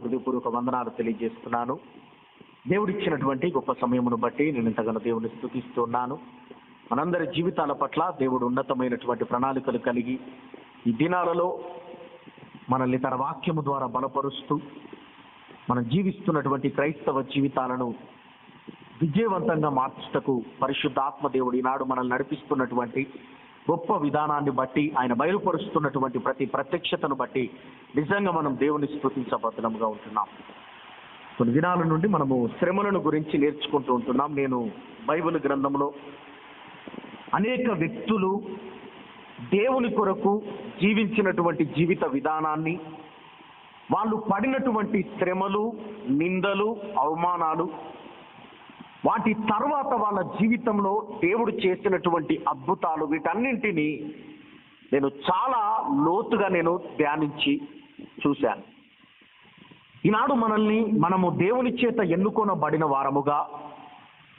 హృదయపూర్వక వందనాలు తెలియజేస్తున్నాను. దేవుడిచ్చినటువంటి గొప్ప సమయమును బట్టి నేను ఇంతగానో దేవుని స్తుతిస్తున్నాను. మనందరి జీవితాల పట్ల దేవుడు ఉన్నతమైనటువంటి ప్రణాళికలు కలిగి ఈ దినాలలో మనల్ని తన వాక్యము ద్వారా బలపరుస్తూ మనం జీవిస్తున్నటువంటి క్రైస్తవ జీవితాలను విజయవంతంగా మార్చుటకు పరిశుద్ధాత్మ దేవుడు ఈనాడు మనల్ని నడిపిస్తున్నటువంటి గొప్ప విధానాన్ని బట్టి, ఆయన బయలుపరుస్తున్నటువంటి ప్రతి ప్రత్యక్షతను బట్టి నిజంగా మనం దేవుని స్తుతించబద్ధముగా ఉంటున్నాం. కొన్ని దినాల నుండి మనము శ్రమలను గురించి నేర్చుకుంటూ ఉంటున్నాం. నేను బైబిల్ గ్రంథంలో అనేక వ్యక్తులు దేవుని కొరకు జీవించినటువంటి జీవిత విధానాన్ని, వాళ్ళు పడినటువంటి శ్రమలు, నిందలు, అవమానాలు, వాటి తర్వాత వాళ్ళ జీవితంలో దేవుడు చేసినటువంటి అద్భుతాలు, వీటన్నింటినీ నేను చాలా లోతుగా ధ్యానించి చూశాను. ఈనాడు మనము దేవుని చేత ఎన్నుకొనబడిన వారముగా,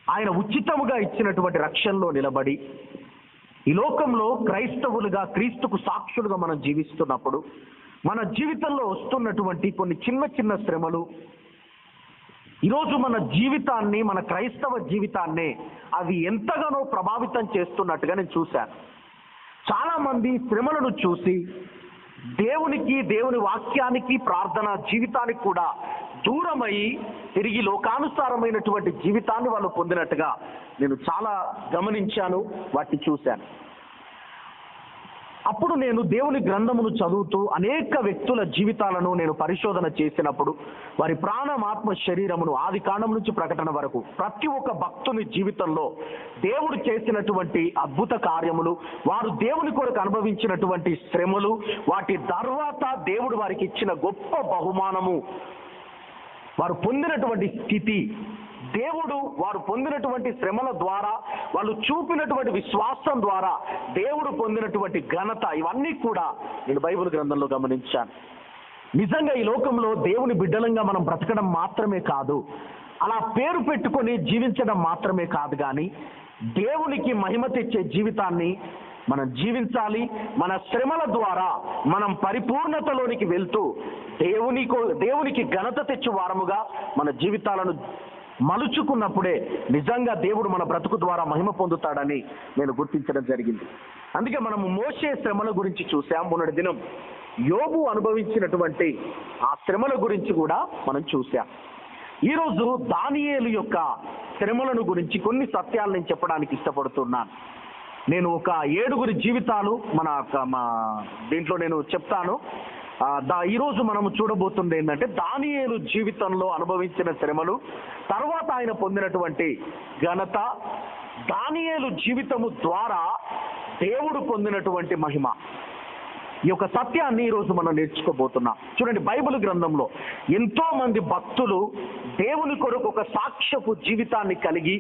ఆయన ఉచితముగా ఇచ్చినటువంటి రక్షణలో నిలబడి ఈ లోకంలో క్రైస్తవులుగా, క్రీస్తుకు సాక్షులుగా మనం జీవిస్తున్నప్పుడు మన జీవితంలో వస్తున్నటువంటి కొన్ని చిన్న చిన్న శ్రమలు ఈరోజు మన జీవితాన్ని, మన క్రైస్తవ జీవితాన్ని అవి ఎంతగానో ప్రభావితం చేస్తున్నట్టుగా నేను చూశాను. చాలా మంది శ్రమలను చూసి దేవునికి, దేవుని వాక్యానికి, ప్రార్థన జీవితానికి కూడా దూరమై తిరిగి లోకానుసారమైనటువంటి జీవితాన్ని వాళ్ళు పొందినట్టుగా నేను చాలా గమనించాను, వాటిని చూశాను. అప్పుడు నేను దేవుని గ్రంథమును చదువుతూ అనేక వ్యక్తుల జీవితాలను నేను పరిశోధన చేసినప్పుడు వారి ప్రాణం, ఆత్మ, శరీరమును ఆది కాండం నుంచి ప్రకటన వరకు ప్రతి ఒక్క భక్తుని జీవితంలో దేవుడు చేసినటువంటి అద్భుత కార్యములు, వారు దేవుని కొరకు అనుభవించినటువంటి శ్రమలు, వాటి తర్వాత దేవుడు వారికి ఇచ్చిన గొప్ప బహుమానము, వారు పొందినటువంటి స్థితి, దేవుడు వారు పొందినటువంటి శ్రమల ద్వారా, వాళ్ళు చూపినటువంటి విశ్వాసం ద్వారా దేవుడు పొందినటువంటి ఘనత, ఇవన్నీ కూడా నేను బైబిల్ గ్రంథంలో గమనించాను. నిజంగా ఈ లోకంలో దేవుని బిడ్డలంగా మనం బ్రతకడం మాత్రమే కాదు, అలా పేరు పెట్టుకొని జీవించడం మాత్రమే కాదు, కానీ దేవునికి మహిమ తెచ్చే జీవితాన్ని మనం జీవించాలి. మన శ్రమల ద్వారా మనం పరిపూర్ణతలోనికి వెళ్తూ దేవునికి ఘనత తెచ్చు వారముగా మన జీవితాలను మలుచుకున్నప్పుడే నిజంగా దేవుడు మన బ్రతుకు ద్వారా మహిమ పొందుతాడని నేను గుర్తించడం జరిగింది. అందుకే మనము మోషే శ్రమల గురించి చూసాం. మొన్నటి దినం యోబు అనుభవించినటువంటి ఆ శ్రమల గురించి కూడా మనం చూసాం. ఈరోజు దానియేలు యొక్క శ్రమలను గురించి కొన్ని సత్యాలు నేను చెప్పడానికి ఇష్టపడుతున్నాను. నేను ఒక 7 జీవితాలు మా దీంట్లో నేను చెప్తాను. ఈరోజు మనము చూడబోతుంది ఏంటంటే దానియేలు జీవితంలో అనుభవించిన శ్రమలు, తర్వాత ఆయన పొందినటువంటి ఘనత, దానియేలు జీవితము ద్వారా దేవుడు పొందినటువంటి మహిమ. ఈ యొక్క సత్యాన్ని ఈరోజు మనం నేర్చుకోబోతున్నాం. చూడండి, బైబిల్ గ్రంథంలో ఎంతో మంది భక్తులు దేవుని కొరకు ఒక సాక్ష్యపు జీవితాన్ని కలిగి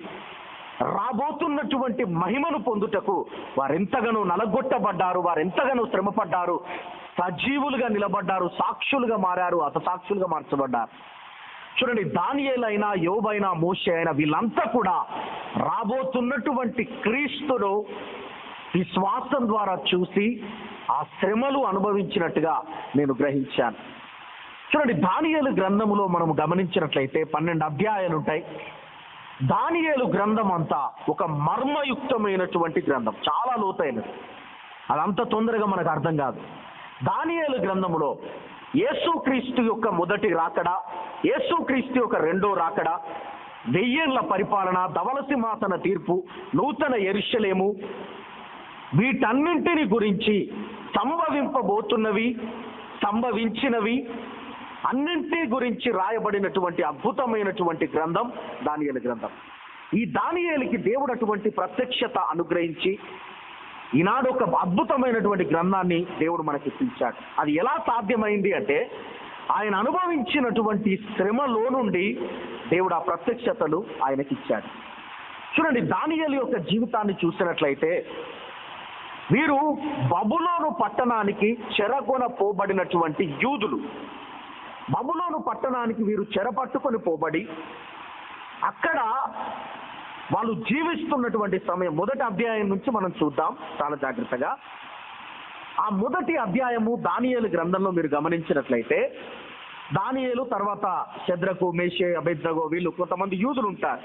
రాబోతున్నటువంటి మహిమను పొందుటకు వారెంతగానో నలగొట్టబడ్డారు, వారెంతగానో శ్రమపడ్డారు, సజీవులుగా నిలబడ్డారు, సాక్షులుగా మారారు, హతసాక్షులుగా మార్చబడ్డారు. చూడండి, దానియేలైనా, యోబైనా, మోషే అయినా వీళ్ళంతా కూడా రాబోతున్నటువంటి క్రీస్తును విశ్వాసం ద్వారా చూసి ఆ శ్రమలు అనుభవించినట్టుగా నేను గ్రహించాను. చూడండి, దానియేలు గ్రంథములో మనం గమనించినట్లయితే 12 అధ్యాయాలు ఉంటాయి. దానియేలు గ్రంథం అంతా ఒక మర్మయుక్తమైనటువంటి గ్రంథం, చాలా లోతైనది. అదంత తొందరగా మనకు అర్థం కాదు. దానియేలు గ్రంథములో యేసుక్రీస్తు యొక్క మొదటి రాకడ, యేసుక్రీస్తు యొక్క రెండో రాకడ, 1000 ఏళ్ల పరిపాలన, ధవల సింహాసన తీర్పు, నూతన యెరూషలేము, వీటన్నింటిని గురించి సంభవింపబోతున్నవి, సంభవించినవి అన్నింటి గురించి రాయబడినటువంటి అద్భుతమైనటువంటి గ్రంథం దానియేలు గ్రంథం. ఈ దానియేలుకి దేవుడు అటువంటి ప్రత్యక్షత అనుగ్రహించి ఈనాడు ఒక అద్భుతమైనటువంటి గ్రంథాన్ని దేవుడు మనకి ఇప్పించాడు. అది ఎలా సాధ్యమైంది అంటే ఆయన అనుభవించినటువంటి శ్రమలో నుండి దేవుడు ఆ ప్రత్యక్షతలు ఆయనకి ఇచ్చాడు. చూడండి, దానియేలు యొక్క జీవితాన్ని చూసినట్లయితే వీరు బబులోను పట్టణానికి చెరగొన పోబడినటువంటి యూదులు. బబులోను పట్టణానికి వీరు చెరపట్టుకొని పోబడి అక్కడ వాళ్ళు జీవిస్తున్నటువంటి సమయం. మొదటి అధ్యాయం నుంచి మనం చూద్దాం చాలా జాగ్రత్తగా. ఆ మొదటి అధ్యాయము దానియేలు గ్రంథంలో మీరు గమనించినట్లయితే దానియేలు తర్వాత శద్రకు మేషే అబేద్నగో వీళ్ళు కొంతమంది యూదులు ఉంటారు.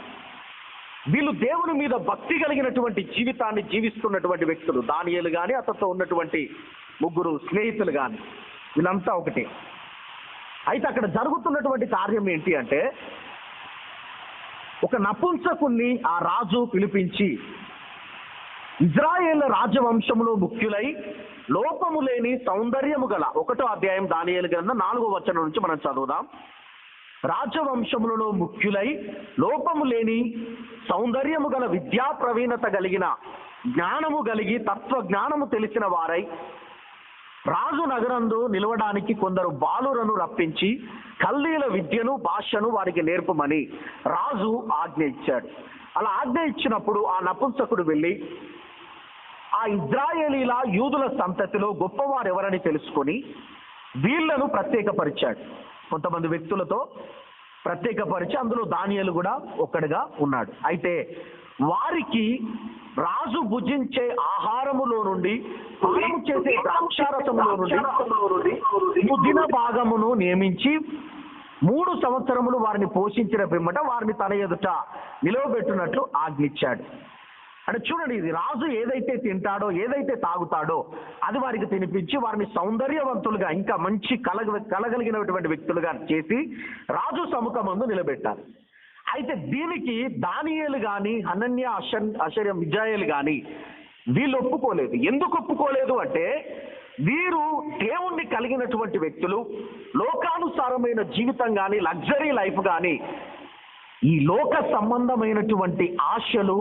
వీళ్ళు దేవుని మీద భక్తి కలిగినటువంటి జీవితాన్ని జీవిస్తున్నటువంటి వ్యక్తులు. దానియేలు కానీ అతనితో ఉన్నటువంటి ముగ్గురు స్నేహితులు కానీ వీళ్ళంతా ఒకటే. అయితే అక్కడ జరుగుతున్నటువంటి కార్యం ఏంటి అంటే, ఒక నపుంసకుణ్ణి ఆ రాజు పిలిపించి, ఇజ్రాయేల్ రాజవంశంలో ముఖ్యులై లోపము లేని సౌందర్యము గల, 1వ అధ్యాయం దానియేలు గ్రంథం 4వ వచనం నుంచి మనం చదువుదాం. రాజవంశములలో ముఖ్యులై లోపము లేని సౌందర్యము గల విద్యా ప్రవీణత కలిగిన, జ్ఞానము కలిగి తత్వ జ్ఞానము తెలిసిన వారై రాజు నగరందు నిలవడానికి కొందరు బాలురను రప్పించి కల్దీల విద్యను భాషను వారికి నేర్పమని రాజు ఆజ్ఞ ఇచ్చాడు. అలా ఆజ్ఞ ఇచ్చినప్పుడు ఆ నపుంసకుడు వెళ్ళి ఆ ఇజ్రాయేలీల యూదుల సంతతిలో గొప్పవారు ఎవరని తెలుసుకొని వీళ్లను ప్రత్యేకపరిచాడు. కొంతమంది వ్యక్తులతో ప్రత్యేకపరిచి అందులో దానియేలు కూడా ఒక్కడిగా ఉన్నాడు. అయితే వారికి రాజు భుజించే ఆహారములో నుండి, పానము చేసే ద్రాక్షారసములో నుండి ముదిన భాగమును నియమించి 3 సంవత్సరములు వారిని పోషించిన పిమ్మట వారిని తన ఎదుట నిలవబెట్టినట్లు ఆజ్ఞించాడు. అంటే చూడండి, ఇది రాజు ఏదైతే తింటాడో, ఏదైతే తాగుతాడో అది వారికి తినిపించి వారిని సౌందర్యవంతులుగా, ఇంకా మంచి కలగలిగినటువంటి వ్యక్తులుగా చేసి రాజు సముఖమందు నిలబెట్టాలి. అయితే దీనికి దానియేలు కానీ హనన్యా, అషర్య, మిజాయేలు కానీ వీళ్ళు ఒప్పుకోలేదు. ఎందుకు ఒప్పుకోలేదు అంటే, వీరు దేవుణ్ణి కలిగినటువంటి వ్యక్తులు, లోకానుసారమైన జీవితం కానీ లగ్జరీ లైఫ్ కానీ, ఈ లోక సంబంధమైనటువంటి ఆశలు,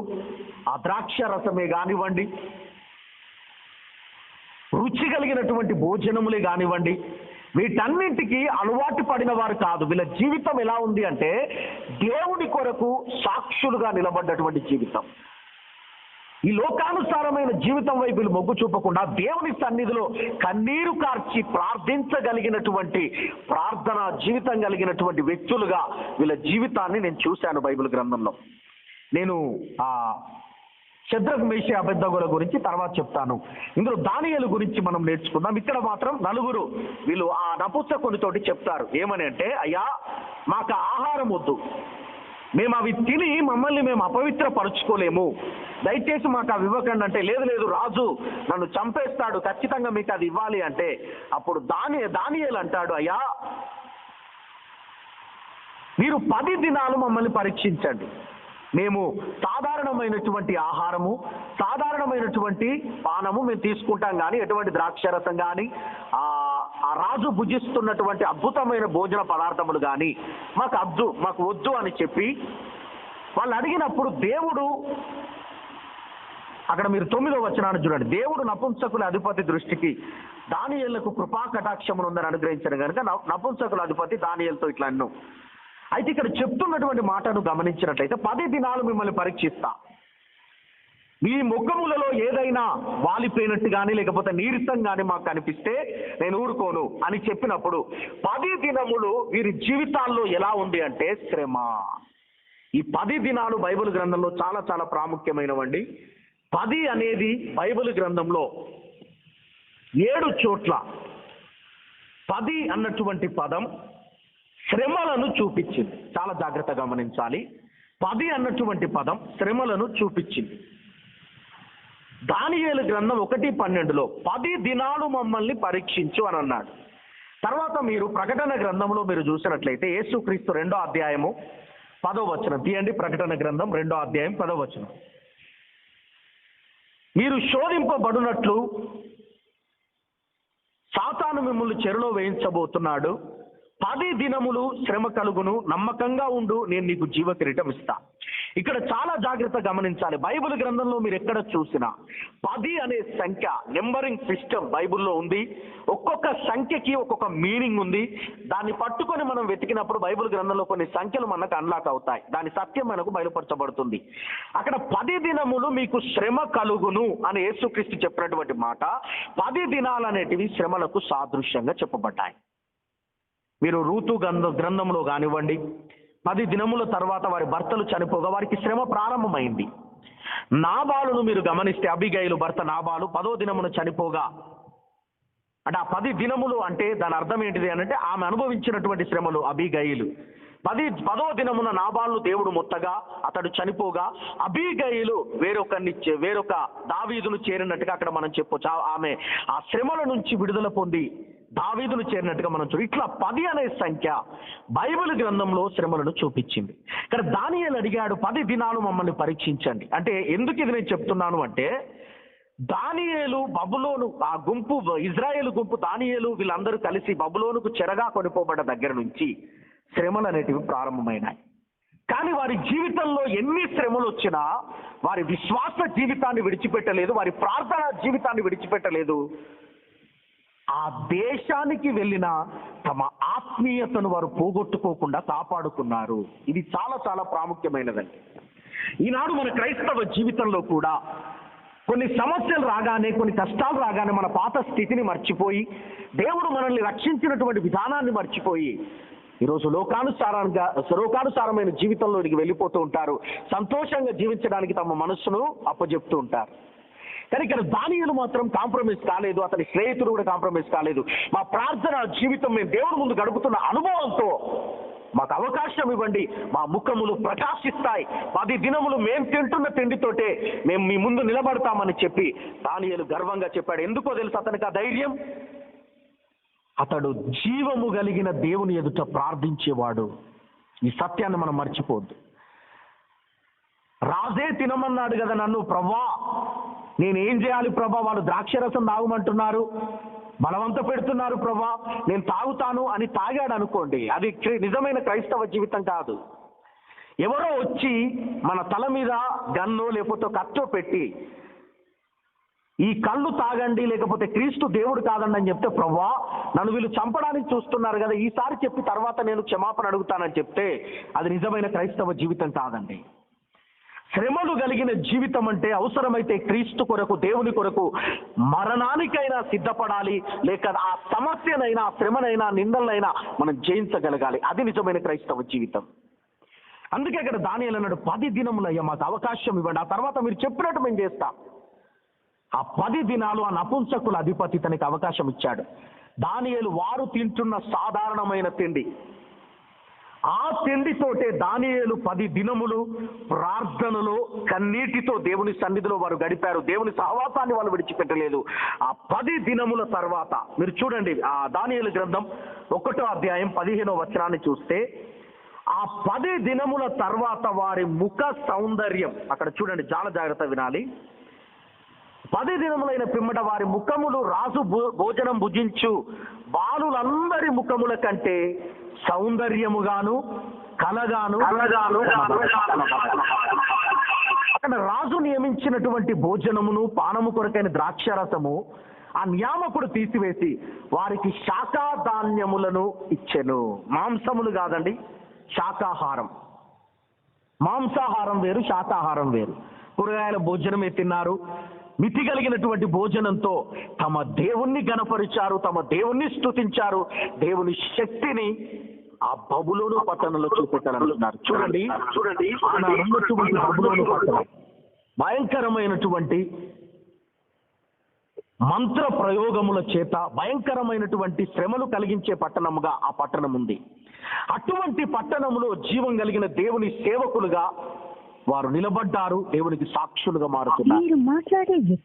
ఆ ద్రాక్ష రసమే కానివ్వండి, రుచి కలిగినటువంటి భోజనములే కానివ్వండి, వీటన్నింటికి అలవాటు పడిన వారు కాదు. వీళ్ళ జీవితం ఎలా ఉంది అంటే, దేవుని కొరకు సాక్షులుగా నిలబడ్డటువంటి జీవితం. ఈ లోకానుసారమైన జీవితం వైపు వీళ్ళు మొగ్గు చూపకుండా దేవుని సన్నిధిలో కన్నీరు కార్చి ప్రార్థించగలిగినటువంటి, ప్రార్థన జీవితం కలిగినటువంటి వ్యక్తులుగా వీళ్ళ జీవితాన్ని నేను చూశాను బైబిల్ గ్రంథంలో. నేను ఆ శద్రకు, మేషే, అబేద్నగోల గురించి తర్వాత చెప్తాను. ఇందులో దానియేలు గురించి మనం నేర్చుకుందాం. ఇక్కడ మాత్రం 4 వీళ్ళు ఆ నపుంసకునితోటి చెప్తారు. ఏమని అంటే, అయ్యా మాకు ఆహారం వద్దు, మేము అవి తిని మమ్మల్ని మేము అపవిత్రపరుచుకోలేము, దయచేసి మాకు అవి ఇవ్వకండి అంటే, లేదు లేదు రాజు నన్ను చంపేస్తాడు, ఖచ్చితంగా మీకు అది ఇవ్వాలి అంటే, అప్పుడు దానియేలు అంటాడు, అయ్యా మీరు 10 దినాలు మమ్మల్ని పరీక్షించండి. మేము సాధారణమైనటువంటి ఆహారము, సాధారణమైనటువంటి పానము మేము తీసుకుంటాం, కానీ ఎటువంటి ద్రాక్షరసం కానీ ఆ రాజు భుజిస్తున్నటువంటి అద్భుతమైన భోజన పదార్థములు కానీ మాకు వద్దు అని చెప్పి వాళ్ళు అడిగినప్పుడు దేవుడు, అక్కడ మీరు 9వ వచనాన్ని చూడండి, దేవుడు నపుంసకుల అధిపతి దృష్టికి దానియేలుకు కృపా కటాక్షమును ఉందని అనుగ్రహించారు కనుక నపుంసకుల అధిపతి దానియేలుతో ఇట్లా అన్ను. అయితే ఇక్కడ చెప్తున్నటువంటి మాటను గమనించినట్లయితే, 10 దినాలు మిమ్మల్ని పరీక్షిస్తా, మీ ముఖములలో ఏదైనా వాలిపోయినట్టు కానీ లేకపోతే నీరసం కానీ మాకు కనిపిస్తే నేను ఊరుకోను అని చెప్పినప్పుడు 10 దినములు వీరి జీవితాల్లో ఎలా ఉంది అంటే శ్రమ. ఈ 10 దినాలు బైబిల్ గ్రంథంలో చాలా చాలా ప్రాముఖ్యమైనవండి. 10 అనేది బైబిల్ గ్రంథంలో 7 చోట్ల 10 అన్నటువంటి పదం శ్రమలను చూపించింది. చాలా జాగ్రత్తగా గమనించాలి. 10 అన్నటువంటి పదం శ్రమలను చూపించింది. దానియేలు గ్రంథం 1:12లో 10 దినాలు మమ్మల్ని పరీక్షించు అని అన్నాడు. తర్వాత మీరు ప్రకటన గ్రంథంలో మీరు చూసినట్లయితే యేసుక్రీస్తు 2వ అధ్యాయము 10వ వచనం తీయండి. ప్రకటన గ్రంథం 2వ అధ్యాయం 10వ వచనం, మీరు శోధింపబడినట్లు సాతాను మిమ్మల్ని చెరలో వేయించబోతున్నాడు, 10 దినములు శ్రమ కలుగును, నమ్మకంగా ఉండు, నేను నీకు జీవ కిరీటం ఇస్తా. ఇక్కడ చాలా జాగ్రత్త గమనించాలి. బైబిల్ గ్రంథంలో మీరు ఎక్కడ చూసినా 10 అనే సంఖ్య, నెంబరింగ్ సిస్టమ్ బైబిల్లో ఉంది. ఒక్కొక్క సంఖ్యకి ఒక్కొక్క మీనింగ్ ఉంది. దాన్ని పట్టుకొని మనం వెతికినప్పుడు బైబిల్ గ్రంథంలో కొన్ని సంఖ్యలు మనకు అన్లాక్ అవుతాయి, దాని సత్యం మనకు బయలుపరచబడుతుంది. అక్కడ 10 దినములు మీకు శ్రమ కలుగును అని యేసుక్రీస్తు చెప్పినటువంటి మాట 10 దినాలు అనేటివి శ్రమలకు సాదృశ్యంగా చెప్పబడ్డాయి. మీరు రూతు గ్రంథంలో కానివ్వండి, 10 దినముల తర్వాత వారి భర్తలు చనిపోగా వారికి శ్రమ ప్రారంభమైంది. నాబాలును మీరు గమనిస్తే, అబిగైలు భర్త నాబాలు 10వ దినమున చనిపోగా అంటే ఆ 10 దినములు అంటే దాని అర్థం ఏంటిది అని అంటే ఆమె అనుభవించినటువంటి శ్రమలు. అబీగయిలు 10వ దినమున నాబాలు దేవుడు ముత్తగా అతడు చనిపోగా అబీగయిలు వేరొక దావీదును చేరినట్టుగా అక్కడ మనం చెప్పొచ్చు. ఆమె ఆ శ్రమల నుంచి విడుదల పొంది దావీదును చేరినట్టుగా మనం ఇట్లా 10 అనే సంఖ్య బైబిల్ గ్రంథంలో శ్రమలను చూపించింది. ఇక్కడ దానియేలు అడిగాడు 10 దినాలు మమ్మల్ని పరీక్షించండి. అంటే ఎందుకు ఇది నేను చెప్తున్నాను అంటే, దానియేలు బబులోను ఆ గుంపు, ఇజ్రాయేలు గుంపు, దానియేలు వీళ్ళందరూ కలిసి బబులోనుకు చెరగా కొనిపోబడ్డ దగ్గర నుంచి శ్రమలు అనేటివి ప్రారంభమైనాయి. కానీ వారి జీవితంలో ఎన్ని శ్రమలు వచ్చినా వారి విశ్వాస జీవితాన్ని విడిచిపెట్టలేదు, వారి ప్రార్థన జీవితాన్ని విడిచిపెట్టలేదు. ఆ దేశానికి వెళ్ళిన తమ ఆత్మీయతను వారు పోగొట్టుకోకుండా కాపాడుకున్నారు. ఇది చాలా చాలా ప్రాముఖ్యమైనదండి. ఈనాడు మన క్రైస్తవ జీవితంలో కూడా కొన్ని సమస్యలు రాగానే, కొన్ని కష్టాలు రాగానే మన పాత స్థితిని మర్చిపోయి, దేవుడు మనల్ని రక్షించినటువంటి విధానాన్ని మర్చిపోయి ఈరోజు లోకానుసారమైన జీవితంలోనికి వెళ్ళిపోతూ ఉంటారు. సంతోషంగా జీవించడానికి తమ మనస్సును అప్పజెప్తూ ఉంటారు. కానీ ఇక్కడ దానియేలు మాత్రం కాంప్రమైజ్ కాలేదు, అతని స్నేహితుడు కూడా కాంప్రమైజ్ కాలేదు. మా ప్రార్థన జీవితం మేము దేవుడి ముందు గడుపుతున్న అనుభవంతో మాకు అవకాశం ఇవ్వండి, మా ముఖములు ప్రకాశిస్తాయి, 10 దినములు మేము తింటున్న తిండితోటే మేము మీ ముందు నిలబడతామని చెప్పి దానియేలు గర్వంగా చెప్పాడు. ఎందుకో తెలుసు అతనికి ఆ ధైర్యం? అతడు జీవము కలిగిన దేవుని ఎదుట ప్రార్థించేవాడు. ఈ సత్యాన్ని మనం మర్చిపోవద్దు. రాజే తినమన్నాడు కదా నన్ను, ప్రభా నేనేం చేయాలి ప్రభా, వాళ్ళు ద్రాక్షరసం తాగమంటున్నారు, బలవంత పెడుతున్నారు ప్రభా, నేను తాగుతాను అని తాగాడు అనుకోండి, అది నిజమైన క్రైస్తవ జీవితం కాదు. ఎవరో వచ్చి మన తల మీద గన్నో లేకపోతే కట్టో పెట్టి ఈ కళ్ళు తాగండి లేకపోతే క్రీస్తు దేవుడు కాదండి అని చెప్తే, ప్రభా నన్ను వీళ్ళు చంపడానికి చూస్తున్నారు కదా, ఈసారి చెప్పి తర్వాత నేను క్షమాపణ అడుగుతానని చెప్తే అది నిజమైన క్రైస్తవ జీవితం కాదండి. శ్రమలు కలిగిన జీవితం అంటే అవసరమైతే క్రీస్తు కొరకు, దేవుని కొరకు మరణానికైనా సిద్ధపడాలి, లేక ఆ సమస్యనైనా, ఆ శ్రమనైనా, నిందలనైనా మనం జయించగలగాలి. అది నిజమైన క్రైస్తవ జీవితం. అందుకే ఇక్కడ దానియేలు అన్నాడు, 10 దినములయ్యా మాకు అవకాశం ఇవ్వండి, ఆ తర్వాత మీరు చెప్పినట్టు మేము చేస్తాం. ఆ 10 దినాలు ఆ నపుంసకుల అధిపతి తనకి అవకాశం ఇచ్చాడు. దానియేలు వారు తింటున్న సాధారణమైన తిండి, ఆ తిండితోటే దానియేలు 10 దినములు ప్రార్థనలో కన్నీటితో దేవుని సన్నిధిలో వారు గడిపారు. దేవుని సహవాసాన్ని వాళ్ళు విడిచిపెట్టలేదు. ఆ 10 దినముల తర్వాత మీరు చూడండి, ఆ దానియేలు గ్రంథం 1వ అధ్యాయం 15వ వచనాన్ని చూస్తే, ఆ 10 దినముల తర్వాత వారి ముఖ సౌందర్యం, అక్కడ చూడండి చాలా జాగ్రత్త వినాలి. 10 దినములైన పిమ్మట వారి ముఖములు రాజు భోజనం భుజించు బాలులందరి ముఖముల కంటే సౌందర్యముగాను కలగాను అక్కడ రాజు నియమించినటువంటి భోజనమును పానము కొరకైన ద్రాక్షరసము ఆ నియామకుడు తీసివేసి వారికి శాకాధాన్యములను ఇచ్చెను. మాంసములు కాదండి, శాకాహారం. మాంసాహారం వేరు, శాకాహారం వేరు. కూరగాయల భోజనమే తిన్నారు. మితి కలిగినటువంటి భోజనంతో తమ దేవుణ్ణి గణపరిచారు, తమ దేవుణ్ణి స్తుతించారు, దేవుని శక్తిని ఆ బబులోను పట్టణంలో చూపెట్టాలనుకున్నారు. చూడండి బబులోను పట్టణం భయంకరమైనటువంటి మంత్ర ప్రయోగముల చేత భయంకరమైనటువంటి శ్రమలు కలిగించే పట్టణముగా ఆ పట్టణం ఉంది. అటువంటి పట్టణములో జీవం కలిగిన దేవుని సేవకులుగా వారు నిలబడ్డారు, దేవునికి సాక్షులుగా మారుతున్నారు.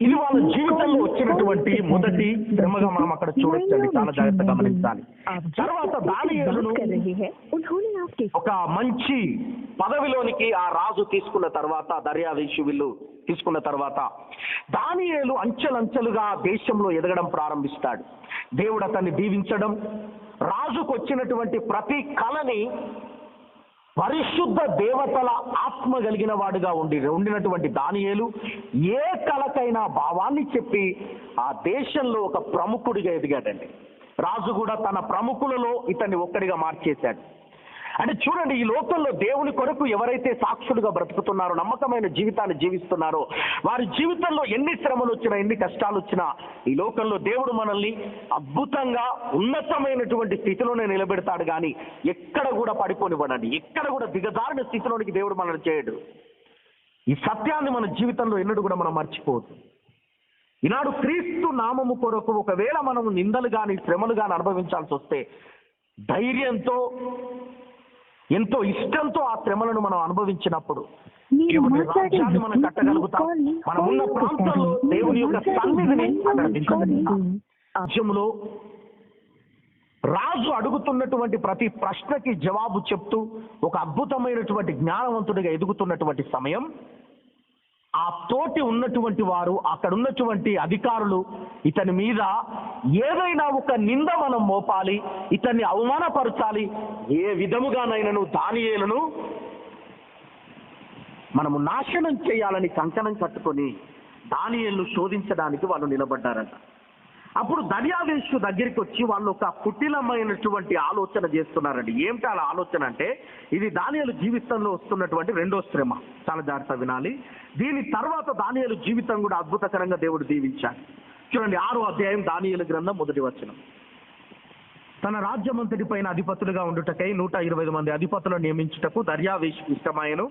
ఇది వాళ్ళ జీవితంలో వచ్చినటువంటి మొదటి శ్రమగా మనం అక్కడ చూడొచ్చండి. చాలా జాగ్రత్తగా గమనించాలి. తర్వాత దానియేలును ఒక మంచి పదవిలోనికి ఆ రాజు తీసుకున్న తర్వాత, దర్యావేషు వీళ్ళు తీసుకున్న తర్వాత దానియేలు అంచెలంచెలుగా దేశంలో ఎదగడం ప్రారంభిస్తాడు. దేవుడు అతన్ని దీవించడం, రాజుకు వచ్చినటువంటి ప్రతి కళని పరిశుద్ధ దేవతల ఆత్మ కలిగిన వాడుగా ఉండినటువంటి దానియేలు ఏ కళకైనా భావాన్ని చెప్పి ఆ దేశంలో ఒక ప్రముఖుడిగా ఎదిగాడండి. రాజు కూడా తన ప్రముఖులలో ఇతన్ని ఒక్కడిగా మార్చేశాడు. అంటే చూడండి, ఈ లోకంలో దేవుని కొరకు ఎవరైతే సాక్షులుగా బ్రతుకుతున్నారో, నమ్మకమైన జీవితాన్ని జీవిస్తున్నారో, వారి జీవితంలో ఎన్ని శ్రమలు వచ్చినా, ఎన్ని కష్టాలు వచ్చినా, ఈ లోకంలో దేవుడు మనల్ని అద్భుతంగా ఉన్నతమైనటువంటి స్థితిలోనే నిలబెడతాడు. కానీ ఎక్కడ కూడా పడిపోనివ్వడండి, ఎక్కడ కూడా దిగజారిన స్థితిలోనికి దేవుడు మనల్ని చేయడు. ఈ సత్యాన్ని మన జీవితంలో ఎన్నడూ కూడా మనం మర్చిపోవద్దు. ఈనాడు క్రీస్తు నామము కొరకు ఒకవేళ మనము నిందలు కానీ శ్రమలు కానీ అనుభవించాల్సి వస్తే ధైర్యంతో ఎంతో ఇష్టంతో ఆ శ్రమలను మనం అనుభవించినప్పుడు దేవుని రాజ్యాన్ని మనం కట్టగలుగుతాం. మనం ఉన్న ప్రాంతంలో దేవుని యొక్క సన్నిధిని అక్కడ రాజ్యంలో రాజు అడుగుతున్నటువంటి ప్రతి ప్రశ్నకి జవాబు చెప్తూ ఒక అద్భుతమైనటువంటి జ్ఞానవంతుడిగా ఎదుగుతున్నటువంటి సమయం, ఆ తోటి ఉన్నటువంటి వారు, అక్కడ ఉన్నటువంటి అధికారులు ఇతని మీద ఏదైనా ఒక నింద మనం మోపాలి, ఇతన్ని అవమానపరచాలి, ఏ విధముగానైనాను దానియేలును మనము నాశనం చేయాలని కంకణం కట్టుకొని దానియేలును శోధించడానికి వాళ్ళు నిలబడ్డారంట. అప్పుడు దర్యావేషు దగ్గరికి వచ్చి వాళ్ళు ఒక కుటిలమైనటువంటి ఆలోచన చేస్తున్నారండి. ఏమిటి అలా ఆలోచన అంటే, ఇది దానియేలు జీవితంలో వస్తున్నటువంటి రెండో శ్రమ. చాలా జాగ్రత్త వినాలి. దీని తర్వాత దానియేలు జీవితం కూడా అద్భుతకరంగా దేవుడు దీవించాడు. చూడండి 6వ అధ్యాయం దానియేలు గ్రంథం 1వ వచనం. తన రాజ్యమంతటి పైన అధిపతులుగా ఉండుటకై 120 మంది అధిపతులను నియమించుటకు దర్యావేషుకు ఇష్టమాయను.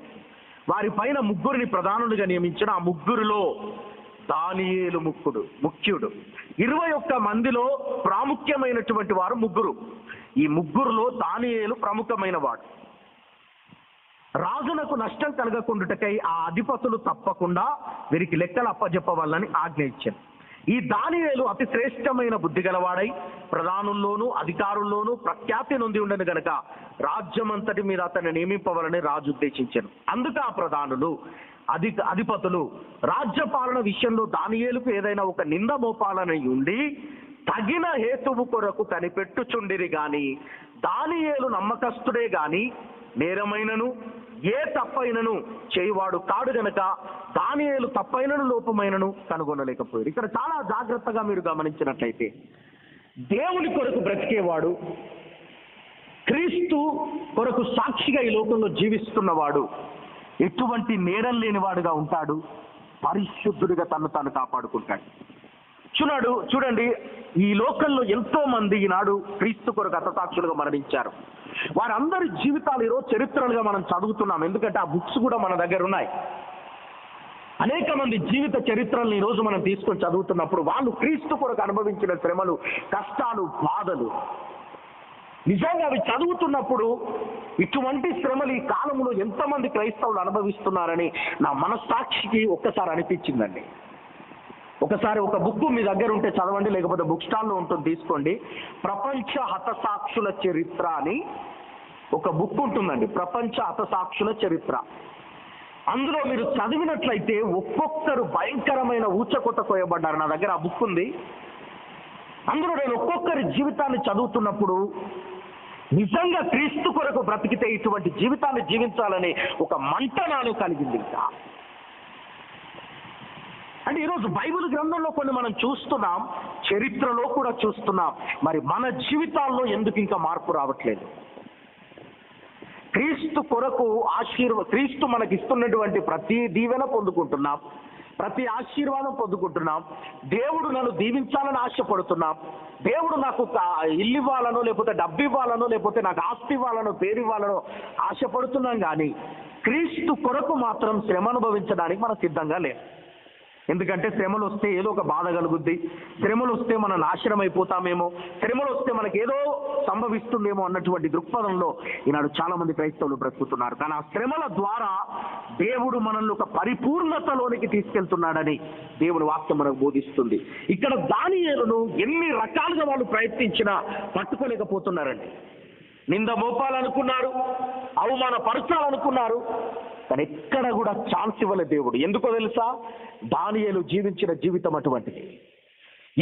వారి పైన 3 ప్రధానులుగా నియమించిన ఆ 3లో దానియేలు ముఖ్యుడు. 21 మందిలో ప్రాముఖ్యమైనటువంటి వారు 3. ఈ 3లో దానియేలు ప్రముఖమైన వాడు. రాజునకు నష్టం కలగకుండుటకై ఆ అధిపతులు తప్పకుండా వీరికి లెక్కలు అప్పజెప్పవాలని ఆజ్ఞ ఇచ్చారు. ఈ దానియేలు అతి శ్రేష్టమైన బుద్ధి గలవాడై ప్రధానుల్లోనూ అధికారుల్లోనూ ప్రఖ్యాతి నొంది ఉండను గనక రాజ్యమంతటి మీద అతన్ని నియమింపవాలని రాజు ఉద్దేశించారు. అందుకు ఆ ప్రధానులు అధిపతులు రాజ్యపాలన విషయంలో దానియేలుకు ఏదైనా ఒక నింద మోపాలని ఉండి తగిన హేతువు కొరకు కనిపెట్టుచుండిరి గాని దానియేలు నమ్మకస్తుడే గాని నేరమైనను ఏ తప్పైనను చేయవాడు కాడు గనక దానియేలు తప్పైనను లోపమైనను కనుగొనలేకపోయారు. ఇక్కడ చాలా జాగ్రత్తగా మీరు గమనించినట్లయితే, దేవుని కొరకు బ్రతికేవాడు, క్రీస్తు కొరకు సాక్షిగా ఈ లోకంలో జీవిస్తున్నవాడు ఎటువంటి నేరం లేనివాడుగా ఉంటాడు, పరిశుద్ధుడిగా తను తాను కాపాడుకుంటాడు. చూడండి ఈ లోకంలో ఎంతో మంది ఈనాడు క్రీస్తు కొరకు హతసాక్షులుగా మరణించారు. వారందరి జీవితాలు ఈరోజు చరిత్రలుగా మనం చదువుతున్నాం. ఎందుకంటే ఆ బుక్స్ కూడా మన దగ్గర ఉన్నాయి. అనేక మంది జీవిత చరిత్రలను ఈరోజు మనం తీసుకొని చదువుతున్నప్పుడు వాళ్ళు క్రీస్తు కొరకు అనుభవించిన శ్రమలు, కష్టాలు, బాధలు, నిజంగా అవి చదువుతున్నప్పుడు ఇటువంటి శ్రమలు ఈ కాలంలో ఎంతమంది క్రైస్తవులు అనుభవిస్తున్నారని నా మనస్సాక్షికి ఒక్కసారి అనిపించిందండి. ఒకసారి ఒక బుక్ మీ దగ్గర ఉంటే చదవండి, లేకపోతే బుక్ స్టాల్లో ఉంటుంది తీసుకోండి. ప్రపంచ హతసాక్షుల చరిత్ర అని ఒక బుక్ ఉంటుందండి, ప్రపంచ హతసాక్షుల చరిత్ర. అందులో మీరు చదివినట్లయితే ఒక్కొక్కరు భయంకరమైన ఊచకొట్ట కోయబడ్డారు. నా దగ్గర ఆ బుక్ ఉంది. అందులో నేను ఒక్కొక్కరి జీవితాన్ని చదువుతున్నప్పుడు నిజంగా క్రీస్తు కొరకు బ్రతికితే ఇటువంటి జీవితాన్ని జీవించాలని ఒక మంట నాలో కలిగింది. ఇంకా అంటే ఈరోజు బైబిల్ గ్రంథంలో కొన్ని మనం చూస్తున్నాం, చరిత్రలో కూడా చూస్తున్నాం. మరి మన జీవితాల్లో ఎందుకు ఇంకా మార్పు రావట్లేదు? క్రీస్తు కొరకు క్రీస్తు మనకి ఇస్తున్నటువంటి ప్రతి దీవెన పొందుకుంటున్నాం, ప్రతి ఆశీర్వాదం పొందుకుంటున్నాం. దేవుడు నన్ను దీవించాలని ఆశపడుతున్నాం. దేవుడు నాకు ఇల్లు ఇవ్వాలనో, లేకపోతే డబ్బు ఇవ్వాలనో, లేకపోతే నాకు ఆస్తి ఇవ్వాలనో, పేరు ఇవ్వాలనో ఆశపడుతున్నాం. కానీ క్రీస్తు కొరకు మాత్రం శ్రమ అనుభవించడానికి మనం సిద్ధంగా లేం. ఎందుకంటే శ్రమలు వస్తే ఏదో ఒక బాధ కలుగుద్ది, శ్రమలు వస్తే మనం నాశనం అయిపోతామేమో, శ్రమలు వస్తే మనకి ఏదో సంభవిస్తుందేమో అన్నటువంటి దృక్పథంలో ఈనాడు చాలా మంది క్రైస్తవులు బ్రతుకుతున్నారు. కానీ ఆ శ్రమల ద్వారా దేవుడు మనల్ని ఒక పరిపూర్ణతలోనికి తీసుకెళ్తున్నాడని దేవుని వాక్యం మనకు బోధిస్తుంది. ఇక్కడ దానియేలును ఎన్ని రకాలుగా వాళ్ళు ప్రయత్నించినా పట్టుకోలేకపోతున్నారండి. నింద మోపాలనుకున్నారు, అవమానపరచాలనుకున్నారు, కానీ ఎక్కడ కూడా ఛాన్స్ ఇవ్వలేదు దేవుడు. ఎందుకో తెలుసా? దానియేలు జీవించిన జీవితం అటువంటిది.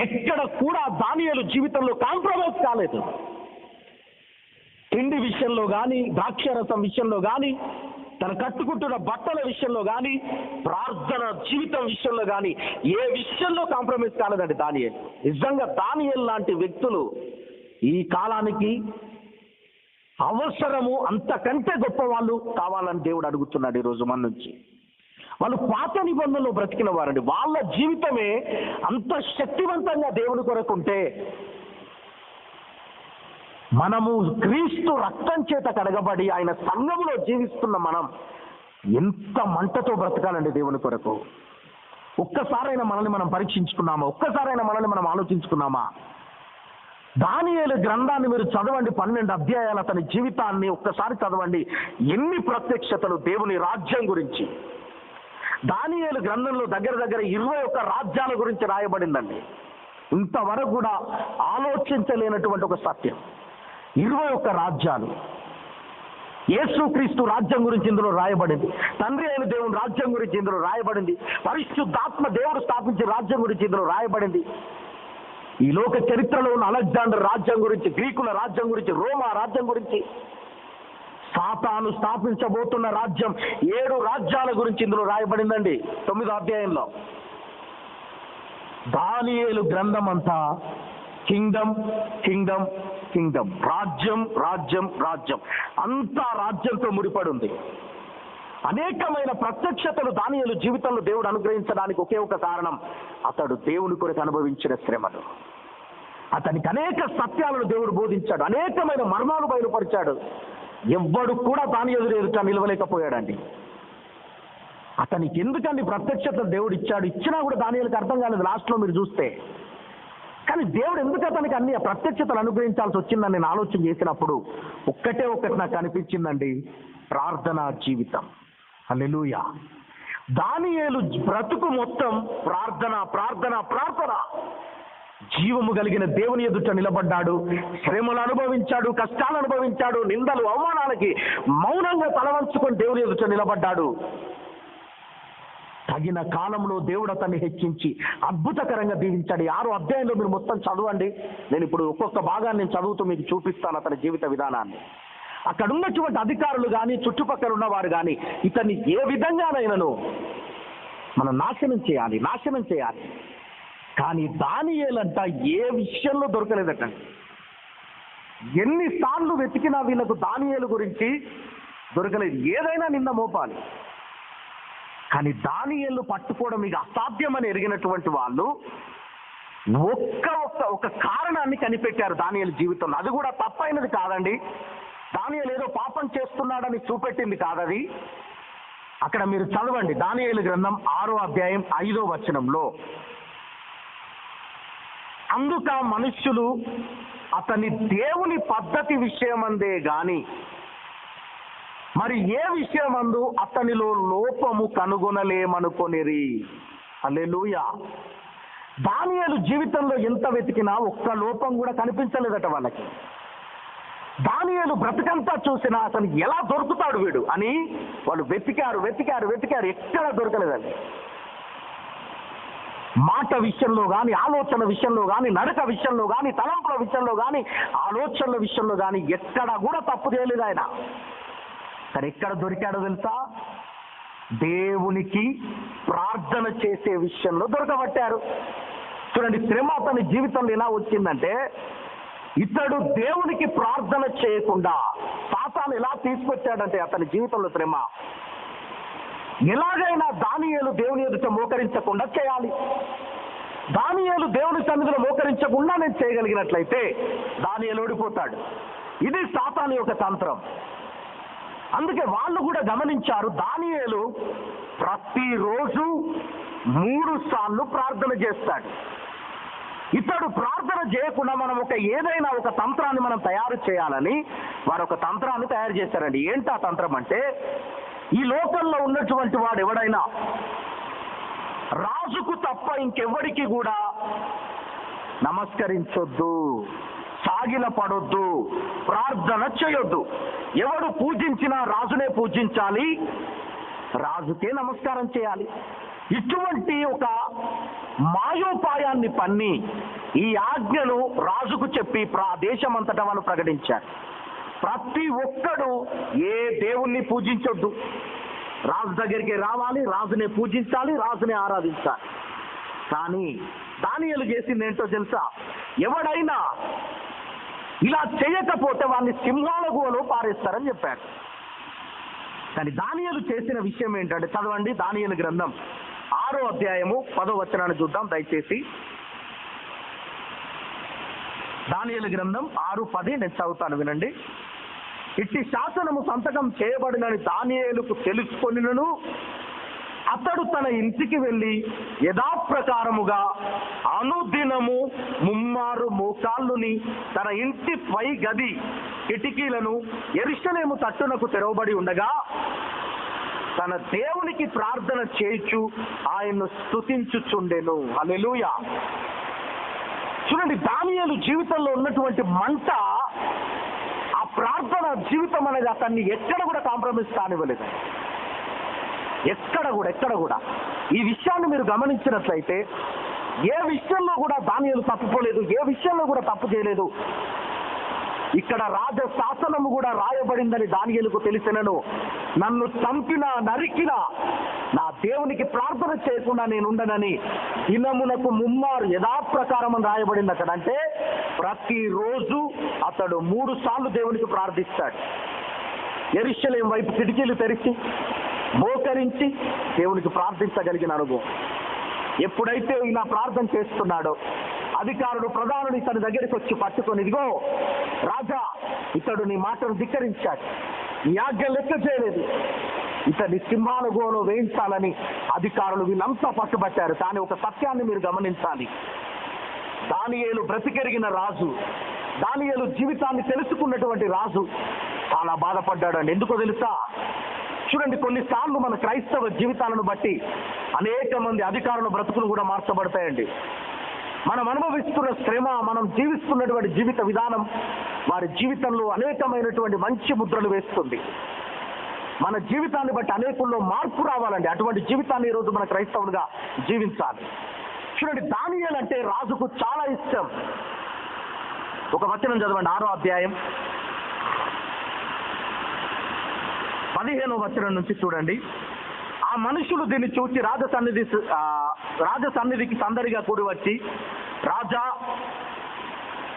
ఎక్కడ కూడా దానియేలు జీవితంలో కాంప్రమైజ్ కాలేదు. తిండి విషయంలో కానీ, ద్రాక్షరసం విషయంలో కానీ, తన కట్టుకుంటున్న బట్టల విషయంలో కానీ, ప్రార్థన జీవితం విషయంలో కానీ ఏ విషయంలో కాంప్రమైజ్ కాలేదండి దానియేలు. నిజంగా దానియేలు లాంటి వ్యక్తులు ఈ కాలానికి అవసరము, అంతకంటే గొప్ప వాళ్ళు కావాలని దేవుడు అడుగుతున్నాడు ఈరోజు మన నుంచి. వాళ్ళు పాత నిబంధనలో బ్రతికిన వారండి. వాళ్ళ జీవితమే అంత శక్తివంతంగా దేవుని కొరకు ఉంటే మనము క్రీస్తు రక్తం చేత కడగబడి ఆయన సంఘములో జీవిస్తున్న మనం ఎంత మంటతో బ్రతకాలండి దేవుని కొరకు. ఒక్కసారైనా మనల్ని మనం పరీక్షించుకున్నామా? ఒక్కసారైనా మనల్ని మనం ఆలోచించుకున్నామా? దానియేలు గ్రంథాన్ని మీరు చదవండి, 12 అధ్యాయాలు అతని జీవితాన్ని ఒక్కసారి చదవండి. ఎన్ని ప్రత్యక్షతలు దేవుని రాజ్యం గురించి. దానియేలు గ్రంథంలో దగ్గర 21 రాజ్యాల గురించి రాయబడిందండి. ఇంతవరకు కూడా ఆలోచించలేనటువంటి ఒక సత్యం. 21 రాజ్యాలు. యేసుక్రీస్తు రాజ్యం గురించి ఇందులో రాయబడింది. తండ్రి అయిన దేవుని రాజ్యం గురించి ఇందులో రాయబడింది. పరిశుద్ధాత్మ దేవుడు స్థాపించిన రాజ్యం గురించి ఇందులో రాయబడింది. ఈ లోక చరిత్రలో ఉన్న అలెగ్జాండర్ రాజ్యం గురించి, గ్రీకుల రాజ్యం గురించి, రోమా రాజ్యం గురించి, సాతాను స్థాపించబోతున్న రాజ్యం 7 రాజ్యాల గురించి ఇందులో రాయబడిందండి 9వ అధ్యాయంలో. దానియేలు గ్రంథం అంతా కింగ్డమ్ కింగ్డమ్ కింగ్డమ్, రాజ్యం రాజ్యం రాజ్యం, అంతా రాజ్యంతో ముడిపడి ఉంది. అనేకమైన ప్రత్యక్షతలు దానియేలు జీవితంలో దేవుడు అనుగ్రహించడానికి ఒకే ఒక కారణం, అతడు దేవుని కొరకు అనుభవించిన శ్రమలు. అతనికి అనేక సత్యాలను దేవుడు బోధించాడు, అనేకమైన మర్మాలు బయలుపరిచాడు. ఎవ్వడు కూడా దానియేలు ఎదుట నిలవలేకపోయాడండి. అతనికి ఎందుకండి ప్రత్యక్షత దేవుడు ఇచ్చాడు? ఇచ్చినా కూడా దానియేలుకి అర్థం కాలేదు లాస్ట్లో మీరు చూస్తే. కానీ దేవుడు ఎందుకు అతనికి అన్ని ప్రత్యక్షతలు అనుగ్రహించాల్సి వచ్చిందని నేను ఆలోచన చేసినప్పుడు ఒక్కటే ఒకటి నాకు అనిపించిందండి, ప్రార్థనా జీవితం. హల్లెలూయా. దానియేలు బ్రతుకు మొత్తం ప్రార్థన ప్రార్థన ప్రార్థన. జీవము కలిగిన దేవుని ఎదుట నిలబడ్డాడు, శ్రమలు అనుభవించాడు, కష్టాలు అనుభవించాడు, నిందలు అవమానాలకి మౌనంగా తలవంచుకొని దేవుని ఎదుట నిలబడ్డాడు. తగిన కాలంలో దేవుడు అతన్ని హెచ్చించి అద్భుతకరంగా దీవించాడు. 6వ అధ్యాయంలో మీరు మొత్తం చదవండి. నేను ఇప్పుడు ఒక్కొక్క భాగాన్ని నేను చదువుతూ మీకు చూపిస్తాను అతని జీవిత విధానాన్ని. అక్కడ ఉన్నటువంటి అధికారులు కానీ, చుట్టుపక్కల ఉన్నవారు కానీ ఇతన్ని ఏ విధంగానైనాను మనం నాశనం చేయాలి. కానీ దానియేలంట ఏ విషయంలో దొరకలేదట. ఎన్నిసార్లు వెతికినా వీళ్ళకు దానియేలు గురించి దొరకలేదు. ఏదైనా నింద మోపాలి. కానీ దానియేలు పట్టుకోవడం మీకు అసాధ్యమని ఎరిగినటువంటి వాళ్ళు ఒక కారణాన్ని కనిపెట్టారు దానియేలు జీవితంలో. అది కూడా తప్పైనది కాదండి. దానియేలు ఏదో పాపం చేస్తున్నాడని చూపెట్టింది కాదది. అక్కడ మీరు చదవండి, దానియేలు గ్రంథం 6వ అధ్యాయం 5వ వచనంలో, అందుక మనుష్యులు అతని దేవుని పద్ధతి విషయమందే గాని మరి ఏ విషయమందు అతనిలో లోపము కనుగొనలేమనుకొనిరి. హల్లెలూయా. దానియేలు జీవితంలో ఎంత వెతికినా ఒక్క లోపం కూడా కనిపించలేదట వాళ్ళకి. దానియేలు బ్రతుకంతా చూసినా అతను ఎలా దొరుకుతాడు వీడు అని వాళ్ళు వెతికారు, ఎక్కడ దొరకలేదండి. మాట విషయంలో కానీ, ఆలోచన విషయంలో కానీ, నడక విషయంలో కానీ, తలంపుల విషయంలో కానీ, ఆలోచనల విషయంలో కానీ ఎక్కడా కూడా తప్పు చేయలేదు ఆయన. కానీ ఎక్కడ దొరికాడో తెలుసా? దేవునికి ప్రార్థన చేసే విషయంలో దొరకబట్టారు. చూడండి, శ్రమ అతని జీవితంలో ఎలా వచ్చిందంటే, ఇతడు దేవునికి ప్రార్థన చేయకుండా సాతాను ఎలా తీసుకొచ్చాడంటే అతని జీవితంలో శ్రమ, ఎలాగైనా దానియేలు దేవుని ఎదుట మోకరించకుండా చేయాలి. దానియేలు దేవుని సన్నిధిలో మోకరించకుండా నేను చేయగలిగినట్లయితే దానియేలు ఓడిపోతాడు. ఇది సాతాను యొక్క తంత్రం. అందుకే వాళ్ళు కూడా గమనించారు, దానియేలు ప్రతిరోజు 3 సార్లు ప్రార్థన చేస్తాడు. ఇతడు ప్రార్థన చేయకుండా మనం ఏదైనా ఒక తంత్రాన్ని మనం తయారు చేయాలని వారు ఒక తంత్రాన్ని తయారు చేశారండి. ఏంటి ఆ తంత్రం అంటే, ఈ లోకంలో ఉన్నటువంటి వాడు ఎవడైనా రాజుకు తప్ప ఇంకెవ్వడికి కూడా నమస్కరించొద్దు, సాగిల పడొద్దు, ప్రార్థన చేయొద్దు. ఎవడు పూజించినా రాజునే పూజించాలి, రాజుకే నమస్కారం చేయాలి. ఇటువంటి ఒక మాయోపాయాన్ని పన్ని ఈ ఆజ్ఞను రాజుకు చెప్పి దేశమంతటా వాళ్ళు ప్రకటించారు. ప్రతి ఒక్కడు ఏ దేవుణ్ణి పూజించొద్దు, రాజు దగ్గరికి రావాలి, రాజునే పూజించాలి, రాజునే ఆరాధించాలి. కానీ దానియేలు చేసింది ఏంటో తెలుసా? ఎవడైనా ఇలా చేయకపోతే వాడిని సింహాల గుహలో పారేస్తారని చెప్పారు. కానీ దానియేలు చేసిన విషయం ఏంటంటే, చదవండి దానియేలు గ్రంథం 6వ అధ్యాయము 10వ వచనాన్ని చూద్దాం దయచేసి. దానియేలు గ్రంథం 6:10 నేను చదువుతాను, వినండి. ఇట్టి శాసనము సంతకం చేయబడినని దానియేలుకు తెలుసుకొనినను అతడు తన ఇంటికి వెళ్ళి యథాప్రకారముగా అనుదినము ముమ్మారు మోకాళ్ళుని తన ఇంటి పై గది కిటికీలను యెరూషలేము తట్టునకు తెరవబడి ఉండగా తన దేవునికి ప్రార్థన చేయుచు ఆయన్ను స్తుతించుచుండెను. హల్లెలూయా. చూడండి, దానియేలు జీవితంలో ఉన్నటువంటి మంట, ఆ ప్రార్థన జీవితం అనేది అతన్ని ఎక్కడ కూడా కాంప్రమైజ్ కానివ్వలేదు. ఎక్కడ కూడా ఈ విషయాన్ని మీరు గమనించినట్లయితే ఏ విషయంలో కూడా దానియేలు తప్పుకోలేదు, ఏ విషయంలో కూడా తప్పు చేయలేదు. ఇక్కడ రాజ శాసనము కూడా రాయబడిందని దానియేలుకు తెలిసినను, నన్ను చంపినా నరికినా నా దేవునికి ప్రార్థన చేయకుండా నేను ఉండనని దినమునకు ముమ్మారు యథాప్రకారం అని రాయబడింది అక్కడ. అంటే ప్రతిరోజు అతడు 3 సార్లు దేవునికి ప్రార్థిస్తాడు. యెరూషలేము వైపు కిటికీలు తెరిచి మోకరించి దేవునికి ప్రార్థించగలిగిన అనుభవం. ఎప్పుడైతే ఇలా ప్రార్థన చేస్తున్నాడో అధికారుడు ప్రధానుడు ఇతని దగ్గరికి వచ్చి పట్టుకొని, ఇదిగో రాజా, ఇతడు నీ మాటను ధిక్కరించాడు, నీ ఆజ్ఞ లెక్క చేయలేదు, ఇతన్ని సింహాల గుహలో వేయించాలని అధికారులు వీళ్ళంతా పట్టుబట్టారు. కానీ ఒక సత్యాన్ని మీరు గమనించాలి. దానియేలు బ్రతికెరిగిన రాజు, దానియేలు జీవితాన్ని తెలుసుకున్నటువంటి రాజు చాలా బాధపడ్డాడు అండి. ఎందుకో తెలుసా? చూడండి, కొన్నిసార్లు మన క్రైస్తవ జీవితాలను బట్టి అనేక మంది అధికారుల బ్రతుకులు కూడా మార్చబడతాయండి. మనం అనుభవిస్తున్న శ్రమ, మనం జీవిస్తున్నటువంటి జీవిత విధానం వారి జీవితంలో అనేకమైనటువంటి మంచి ముద్రలు వేస్తుంది. మన జీవితాన్ని బట్టి అనేకుల్లో మార్పు రావాలండి. అటువంటి జీవితాన్ని ఈరోజు మన క్రైస్తవులుగా జీవించాలి. చూడండి, దానియేలు అంటే రాజుకు చాలా ఇష్టం. ఒక వచనం చదవండి, 6వ అధ్యాయం 15వ వచనం నుంచి చూడండి. ఆ మనుషులు దీన్ని చూసి రాజసన్నిధికి సందడిగా కూడి వచ్చి, రాజా,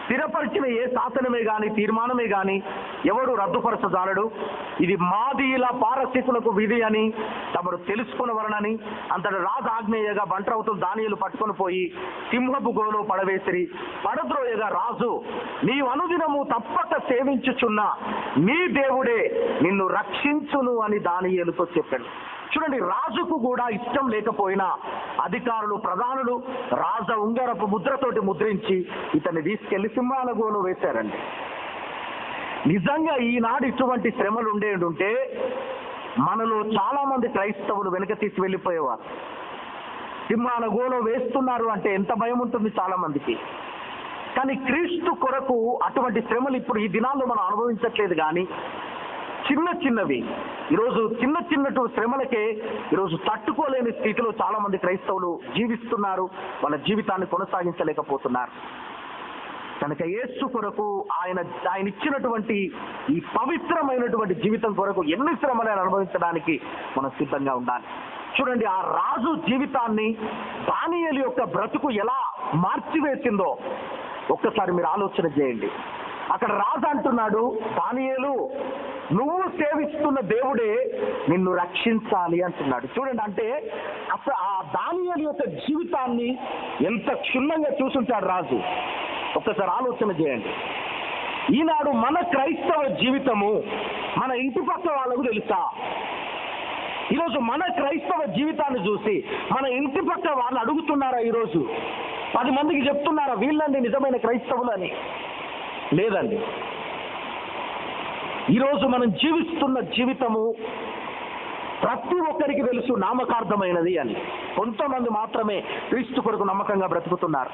స్థిరపరిచిన ఏ శాసనమే గాని తీర్మానమే గాని ఎవడు రద్దుపరచజాలడు. ఇది మాదీయుల పారసీకులకు విధి అని తమరు తెలుసుకునవలనని అంతటి రాజు ఆజ్ఞేయగా బంట్రవుతులు దానియేలు పట్టుకొని పోయి సింహపు గుహలో పడవేసిరి. పడద్రోయగా రాజు, నీవు అనుదినము తప్పక సేవించుచున్న నీ దేవుడే నిన్ను రక్షించును అని దానియేలుతో చెప్పాడు. చూడండి, రాజుకు కూడా ఇష్టం లేకపోయినా అధికారులు, ప్రధానులు రాజ ఉంగరపు ముద్రతోటి ముద్రించి ఇతన్ని తీసుకెళ్లి సింహాల గుహలో వేశారండి. నిజంగా ఈనాడు ఇటువంటి శ్రమలు ఉంటే మనలో చాలా మంది క్రైస్తవులు వెనక తీసి వెళ్ళిపోయేవారు. సింహాల గుహలో వేస్తున్నారు అంటే ఎంత భయం ఉంటుంది చాలా మందికి. కానీ క్రీస్తు కొరకు అటువంటి శ్రమలు ఇప్పుడు ఈ దినాల్లో మనం అనుభవించట్లేదు. కానీ చిన్నవి ఈరోజు చిన్న శ్రమలకే ఈరోజు తట్టుకోలేని స్థితిలో చాలా మంది క్రైస్తవులు జీవిస్తున్నారు. వాళ్ళ జీవితాన్ని కొనసాగించలేకపోతున్నారు. కనుక యేసు కొరకు ఆయన ఇచ్చినటువంటి ఈ పవిత్రమైనటువంటి జీవితం కొరకు ఎన్ని శ్రమలను అనుభవించడానికి మనం సిద్ధంగా ఉండాలి. చూడండి, ఆ రాజు జీవితాన్ని దానియేలు యొక్క బ్రతుకు ఎలా మార్చివేసిందో ఒక్కసారి మీరు ఆలోచన చేయండి. అక్కడ రాజు అంటున్నాడు, దానియేలు, నువ్వు సేవిస్తున్న దేవుడే నిన్ను రక్షించాలి అంటున్నాడు. చూడండి, అంటే అసలు ఆ దానియేలు యొక్క జీవితాన్ని ఎంత క్షుణ్ణంగా చూసుంటాడు రాజు. ఒక్కసారి ఆలోచన చేయండి. ఈనాడు మన క్రైస్తవ జీవితము మన ఇంటి పక్క వాళ్ళకు తెలుసా? ఈరోజు మన క్రైస్తవ జీవితాన్ని చూసి మన ఇంటి పక్క వాళ్ళు అడుగుతున్నారా? ఈరోజు 10 మందికి చెప్తున్నారా వీళ్ళండి నిజమైన క్రైస్తవులు అని? లేదండి. ఈరోజు మనం జీవిస్తున్న జీవితము ప్రతి ఒక్కరికి తెలుసు నామకార్థమైనది అని. కొంతమంది మాత్రమే క్రీస్తు కొరకు నమ్మకంగా బ్రతుకుతున్నారు.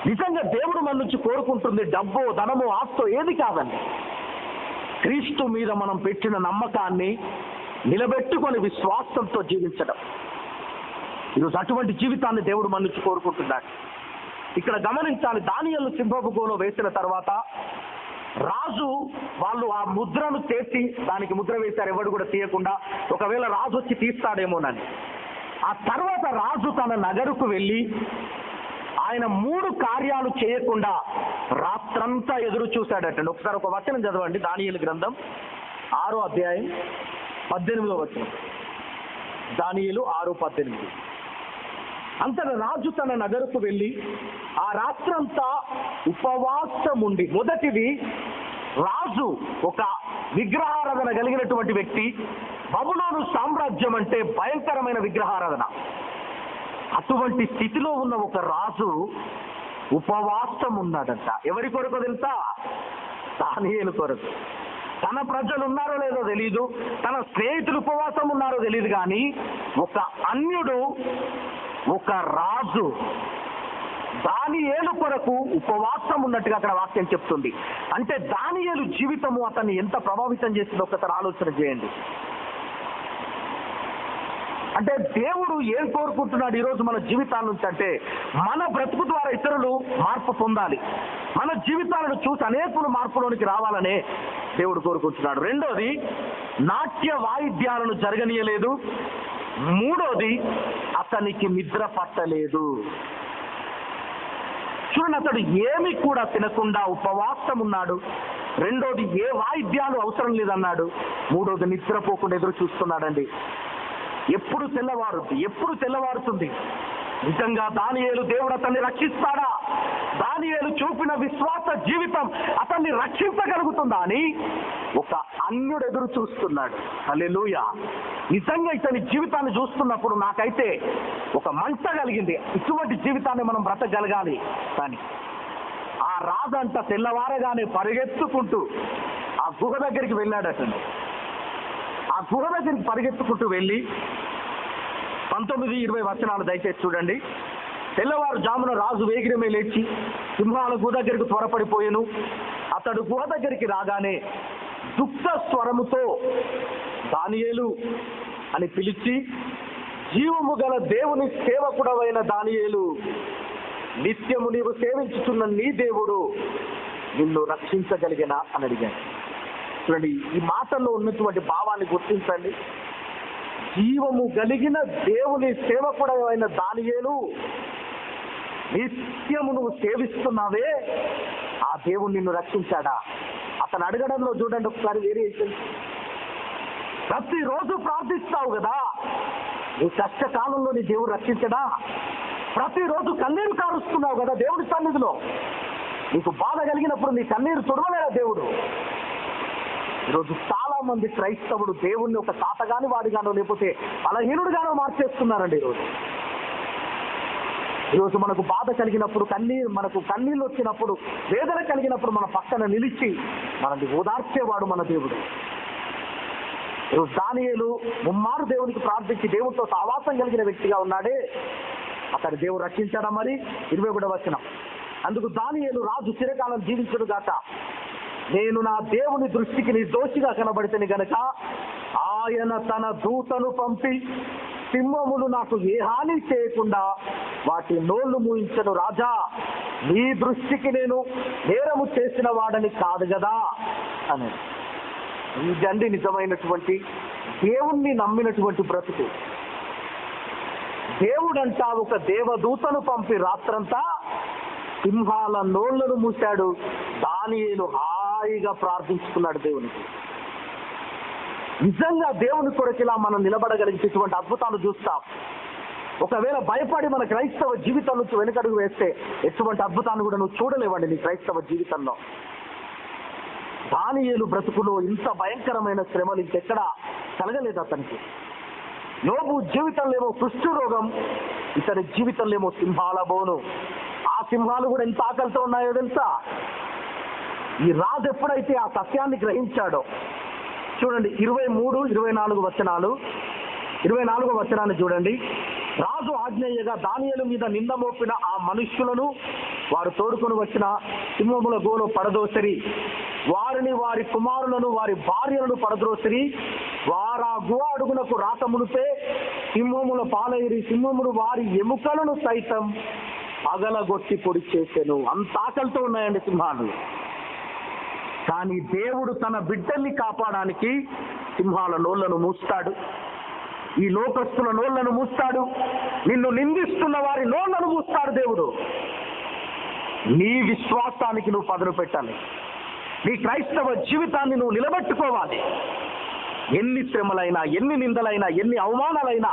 నిజంగా దేవుడు మన నుంచి కోరుకుంటుంది డబ్బో, ధనమో, ఆస్తో ఏది కాదండి. క్రీస్తు మీద మనం పెట్టిన నమ్మకాన్ని నిలబెట్టుకొని విశ్వాసంతో జీవించడం. ఈరోజు అటువంటి జీవితాన్ని దేవుడు మన నుంచి కోరుకుంటున్నాడు. ఇక్కడ గమనించాలి, దానియేలు సింహపు గుహలో వేసిన తర్వాత రాజు వాళ్ళు ఆ ముద్రను చేసి దానికి ముద్ర వేశారు, ఎవడు కూడా తీయకుండా. ఒకవేళ రాజు వచ్చి తీస్తాడేమోనని. ఆ తర్వాత రాజు తన నగరుకు వెళ్ళి ఆయన 3 కార్యాలు చేయకుండా రాత్రంతా ఎదురు చూశాడటండి. ఒకసారి ఒక వచనం చదవండి, దానియేలు గ్రంథం 6వ అధ్యాయం 18వ వచనం. దానియేలు 6:18. అంతటా రాజు తన నగరుకు వెళ్ళి ఆ రాత్రంతా ఉపవాసం ఉండి, మొదటిది రాజు ఒక విగ్రహారాధన కలిగినటువంటి వ్యక్తి. బబులోను సామ్రాజ్యం అంటే భయంకరమైన విగ్రహారాధన. అటువంటి స్థితిలో ఉన్న ఒక రాజు ఉపవాసం ఉన్నాడంట. ఎవరి కొరకు తెలుసా? దానియేలు కొరకు. తన ప్రజలు ఉన్నారో లేదో తెలియదు, తన స్నేహితులు ఉపవాసం ఉన్నారో తెలియదు, కానీ ఒక అన్యుడు, ఒక రాజు దానియేలు కొరకు ఉపవాసం ఉన్నట్టుగా అక్కడ వాక్యం చెప్తుంది. అంటే దానియేలు జీవితము అతన్ని ఎంత ప్రభావితం చేసిందో ఒకసారి ఆలోచన చేయండి. అంటే దేవుడు ఏం కోరుకుంటున్నాడు ఈరోజు మన జీవితాల నుంచి అంటే, మన బ్రతుకు ద్వారా ఇతరులు మార్పు పొందాలి, మన జీవితాలను చూసి అనేకులు మార్పులోనికి రావాలనే దేవుడు కోరుకుంటున్నాడు. రెండోది, నాట్య వాయిద్యాలను జరగనీయలేదు. మూడోది, అతనికి నిద్ర పట్టలేదు. చూడండి, అతడు ఏమి కూడా తినకుండా ఉపవాసం ఉన్నాడు. రెండోది, ఏ వాయిద్యాలు అవసరం లేదన్నాడు. మూడోది, నిద్రపోకుండా ఎదురు చూస్తున్నాడండి. ఎప్పుడు తెల్లవారుతుంది. నిజంగా దానియేలు దేవుడు అతన్ని రక్షిస్తాడా? దానియేలు చూపిన విశ్వాస జీవితం అతన్ని రక్షించగలుగుతుందా అని ఒక అన్యుడు ఎదురు చూస్తున్నాడు. హల్లెలూయా. నిజంగా ఇతని జీవితాన్ని చూస్తున్నప్పుడు నాకైతే ఒక మంట కలిగింది. ఇటువంటి జీవితాన్ని మనం బ్రతకగలగాలి. కానీ ఆ రాజంట తెల్లవారగానే పరిగెత్తుకుంటూ ఆ గుహ దగ్గరికి వెళ్ళాడటండి. ఆ గుహ దగ్గరికి పరిగెత్తుకుంటూ వెళ్ళి 19-20 వచనాలు దయచేసి చూడండి. తెల్లవారుజామున రాజు వేగిరమే లేచి సింహాల గుహ దగ్గరికి త్వరపడిపోయాను. అతడు గుహ దగ్గరికి రాగానే దుఃఖ స్వరముతో దానియేలు అని పిలిచి, జీవము గల దేవుని సేవకుడవైన దానియేలు, నిత్యము నీవు సేవించుతున్న నీ దేవుడు నిన్ను రక్షించగలిగినా అని అడిగాను. చూడండి, ఈ మాటల్లో ఉన్నటువంటి భావాన్ని గుర్తించండి. జీవము కలిగిన దేవుని సేవకుడైన దానియేలు, నిత్యము నువ్వు సేవిస్తున్నావే, ఆ దేవుడు నిన్ను రక్షించాడా? అతను అడగడంలో చూడండి ఒకసారి వేరియేషన్. ప్రతిరోజు ప్రార్థిస్తావు కదా, నీ కష్టకాలంలో నీ దేవుడు రక్షించడా? ప్రతిరోజు కన్నీరు కారుస్తున్నావు కదా దేవుడి సన్నిధిలో, నీకు బాధ కలిగినప్పుడు నీ కన్నీరు తుడవలేదా దేవుడు? ఈరోజు చాలా మంది క్రైస్తవులు దేవుణ్ణి ఒక తాతగాని వాడిగానో లేకపోతే బలహీనుడిగానో మార్చేస్తున్నారండి. ఈరోజు మనకు బాధ కలిగినప్పుడు, మనకు కన్నీళ్ళు వచ్చినప్పుడు, వేదన కలిగినప్పుడు మన పక్కన నిలిచి మనల్ని ఓదార్చేవాడు మన దేవుడు. ఈరోజు దానియేలు ముమ్మారు దేవునికి ప్రార్థించి దేవుడితో సహవాసం కలిగిన వ్యక్తిగా ఉన్నాడే, అతని దేవుడు రక్షించాడా? మరి 21వ వచనం, అందుకు దానియేలు, రాజు చిరకాలం జీవించును గాక, నేను నా దేవుని దృష్టికి నిర్దోషిగా కనబడితేని గనక ఆయన తన దూతను పంపి సింహములు నాకు ఏ హాని చేయకుండా వాటి నోళ్లు మూయించను. రాజా, నీ దృష్టికి నేను నేరము చేసిన వాడని కాదు కదా అని. ఇదండి నిజమైనటువంటి దేవుణ్ణి నమ్మినటువంటి బ్రతుకు. దేవుడంట ఒక దేవదూతను పంపి రాత్రంతా సింహాల నోళ్లను మూశాడు. దానియేలు హాయిగా ప్రార్థించుకున్నాడు దేవునికి. నిజంగా దేవుని కొరకు ఇలా మనం నిలబడగలిగేటువంటి అద్భుతాలు చూస్తాం. ఒకవేళ భయపడి మన క్రైస్తవ జీవితం నుంచి వెనుకడుగు వేస్తే ఎటువంటి అద్భుతాన్ని కూడా నువ్వు చూడలేవండి నీ క్రైస్తవ జీవితంలో. దానియేలు బ్రతుకులో ఇంత భయంకరమైన శ్రమలు ఇంకెక్కడా కలగలేదు అతనికి. యోబు జీవితంలో ఏమో కుష్ఠు రోగం, ఇతని జీవితంలో ఏమో సింహాల బోను. ఆ సింహాలు కూడా ఎంత ఆకలితో ఉన్నాయో తెలుసా? ఈ రాజు ఎప్పుడైతే ఆ సత్యాన్ని గ్రహించాడో, చూడండి 23-24 వచనాలు. 24వ వచనాన్ని చూడండి. రాజు ఆజ్ఞేయగా దానియేలు మీద నింద మోపిన ఆ మనుష్యులను వారు తోడుకొని వచ్చిన సింహముల గోను పడదోసిరి, వారిని, వారి కుమారులను, వారి భార్యలను పడద్రోసిరి. వారా గుహ అడుగునకు రాకమునిపే సింహముల పాలైరి. సింహములు వారి ఎముకలను సైతం పగలగొట్టి పొడి చేసెను. అంత ఆకలితో ఉన్నాయండి సింహాలు. కానీ దేవుడు తన బిడ్డల్ని కాపాడడానికి సింహాల నోళ్లను మూస్తాడు, ఈ లోకస్తుల నోళ్లను మూస్తాడు, నిన్ను నిందిస్తున్న వారి నోళ్లను మూస్తాడు దేవుడు. నీ విశ్వాసానికి నువ్వు పదును పెట్టాలి, నీ క్రైస్తవ జీవితాన్ని నువ్వు నిలబెట్టుకోవాలి. ఎన్ని శ్రమలైనా, ఎన్ని నిందలైనా, ఎన్ని అవమానాలైనా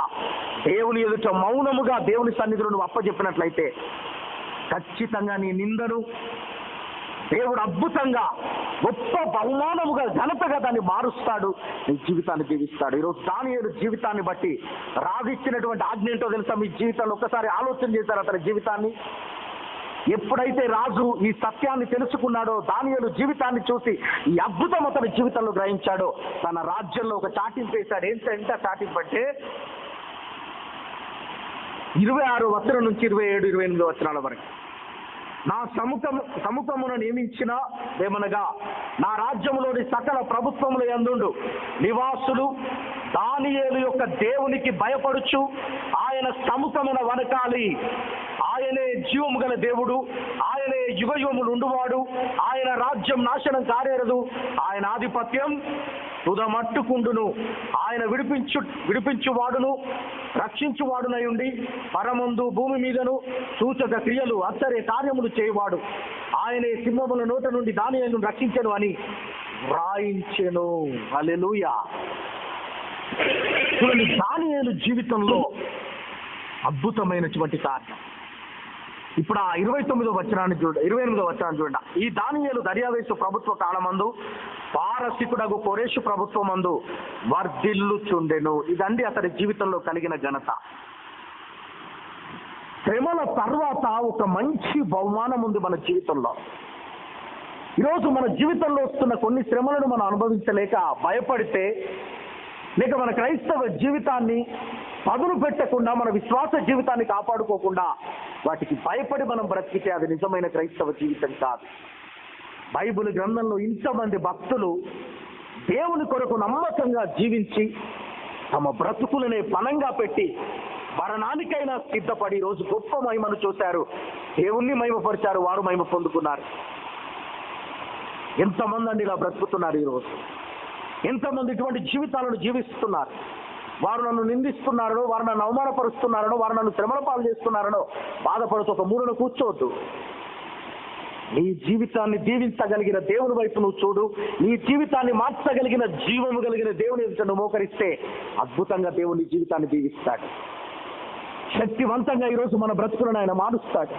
దేవుని ఎదుట మౌనముగా దేవుని సన్నిధిలో నువ్వు అప్పచెప్పినట్లయితే ఖచ్చితంగా నీ నిందను దేవుడు అద్భుతంగా గొప్ప బహుమానముగా ఘనతగా దాన్ని మారుస్తాడు, నీ జీవితాన్ని దీవిస్తాడు. ఈరోజు దానియేలు జీవితాన్ని బట్టి రాజు ఇచ్చినటువంటి ఆజ్ఞ ఏంటో తెలుసా? మీ జీవితంలో ఒక్కసారి ఆలోచన చేశారు అతని జీవితాన్ని. ఎప్పుడైతే రాజు ఈ సత్యాన్ని తెలుసుకున్నాడో, దానియేలు జీవితాన్ని చూసి ఈ అద్భుతం అతని జీవితంలో గ్రహించాడో, తన రాజ్యంలో ఒక చాటింపు వేశాడు. ఎంత చాటింపు అంటే 26 వచనం నుంచి 27, 28 వచనాల వరకు. నా సముఖమును నియమించిన ఏమనగా నా రాజ్యములోని సకల ప్రభుత్వముల యందుండు నివాసులు దానియేలు యొక్క దేవునికి భయపడుచు ఆయన సముఖమున వనకాలి. ఆయనే జీవము గల దేవుడు, ఆయనే యుగయుగములు ఉండువాడు, ఆయన రాజ్యం నాశనం కారేరదు, ఆయన ఆధిపత్యం తుదమట్టుకుండును. ఆయన విడిపించువాడును రక్షించువాడునై ఉండి పరమందు భూమి మీదను సూచక క్రియలు ఆశ్చర్య కార్యములు చేయవాడు. ఆయనే సింహముల నోట నుండి దానియేలును రక్షించెను అని వ్రాయించెను. హల్లెలూయా. చూడండి, దానియేలు జీవితంలో అద్భుతమైనటువంటి కార్యం. ఇప్పుడు ఆ 29వ వచనాన్ని చూడండి, 28వ వచనాన్ని చూడండి. ఈ దానియేలు దర్యావేషు ప్రభుత్వ కాలమందు పారసికుడగు కోరేషు ప్రభుత్వమందు వర్ధిల్లుచుండెను. ఇదండి అతని జీవితంలో కలిగిన ఘనత. శ్రమల తర్వాత ఒక మంచి బహుమానం ఉంది మన జీవితంలో. ఈరోజు మన జీవితంలో వస్తున్న కొన్ని శ్రమలను మనం అనుభవించలేక భయపడితే, లేక మన క్రైస్తవ జీవితాన్ని పదును పెట్టకుండా, మన విశ్వాస జీవితాన్ని కాపాడుకోకుండా వాటికి భయపడి మనం బ్రతికితే అది నిజమైన క్రైస్తవ జీవితం కాదు. బైబిల్ గ్రంథంలో ఇంతమంది భక్తులు దేవుని కొరకు నమ్మకంగా జీవించి తమ బ్రతుకులనే పణంగా పెట్టి మరణానికైనా సిద్ధపడి రోజు గొప్ప మహిమను చూశారు, దేవుణ్ణి మహిమపరిచారు, వారు మహిమ పొందుకున్నారు. ఎంతమంది అండి ఇలా బ్రతుకుతున్నారు ఈరోజు? ఎంతమంది ఇటువంటి జీవితాలను జీవిస్తున్నారు? వారు నన్ను నిందిస్తున్నారనో, వారు నన్ను అవమానపరుస్తున్నారనో, వారు నన్ను శ్రమల పాలు చేస్తున్నారనో బాధపడుతూ ఒక మూలను కూర్చోవద్దు. నీ జీవితాన్ని దీవించగలిగిన దేవుని వైపు నువ్వు చూడు. నీ జీవితాన్ని మార్చగలిగిన జీవము కలిగిన దేవుని ఎదుట నువ్వు మోకరిస్తే అద్భుతంగా దేవుని జీవితాన్ని దీవిస్తాడు. శక్తివంతంగా ఈరోజు మన బ్రతుకులను ఆయన మారుస్తాడు.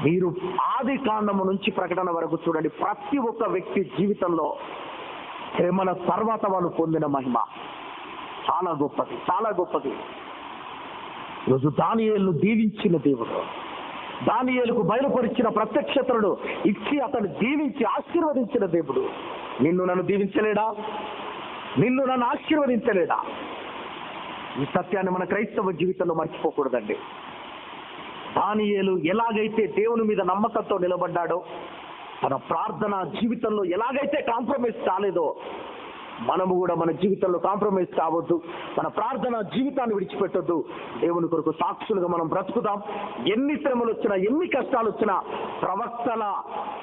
మీరు ఆది కాండము నుంచి ప్రకటన వరకు చూడండి, ప్రతి ఒక్క వ్యక్తి జీవితంలో శ్రమల తర్వాత వాళ్ళు పొందిన మహిమ చాలా గొప్పది, చాలా గొప్పది. ఈరోజు దానియేలును దీవించిన దేవుడు, దానియేలుకు బయలుపరిచిన ప్రత్యక్షతలను ఇచ్చి అతను దీవించి ఆశీర్వదించిన దేవుడు నిన్ను నన్ను దీవించలేడా? నిన్ను నన్ను ఆశీర్వదించలేడా? ఈ సత్యాన్ని మన క్రైస్తవ జీవితంలో మర్చిపోకూడదండి. దానియేలు ఎలాగైతే దేవుని మీద నమ్మకంతో నిలబడ్డాడో, తన ప్రార్థన జీవితంలో ఎలాగైతే కాంప్రమైజ్ కాలేదో, మనము కూడా మన జీవితంలో కాంప్రమైజ్ కావద్దు. మన ప్రార్థన జీవితాన్ని విడిచిపెట్టొద్దు. దేవుని కొరకు సాక్షులుగా మనం బ్రతుకుదాం. ఎన్ని శ్రమలు వచ్చినా, ఎన్ని కష్టాలు వచ్చినా ప్రవక్తల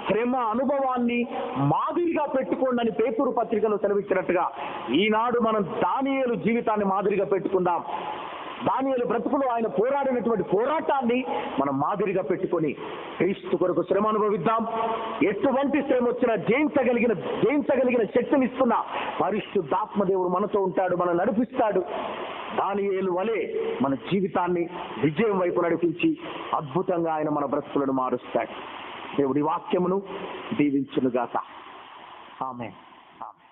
శ్రమ అనుభవాన్ని మాదిరిగా పెట్టుకోండి అని పేతురు పత్రికలో సెలవిచ్చినట్టుగా ఈనాడు మనం దానియేలు జీవితాన్ని మాదిరిగా పెట్టుకుందాం. దానియేలు బ్రతుకులో ఆయన పోరాడినటువంటి పోరాటాన్ని మనం మాదిరిగా పెట్టుకొని క్రీస్తు కొరకు శ్రమ అనుభవిద్దాం. ఎటువంటి శ్రమ వచ్చినా జయించగలిగిన శక్తిని ఇస్తున్న పరిశుద్ధాత్మ దేవుడు మనతో ఉంటాడు, మనం నడిపిస్తాడు. దానియేలు వలె మన జీవితాన్ని విజయం వైపు నడిపించి అద్భుతంగా ఆయన మన బ్రతుకులను మారుస్తాడు. దేవుడి వాక్యమును దీవించునుగాక. ఆమేన్. ఆమేన్.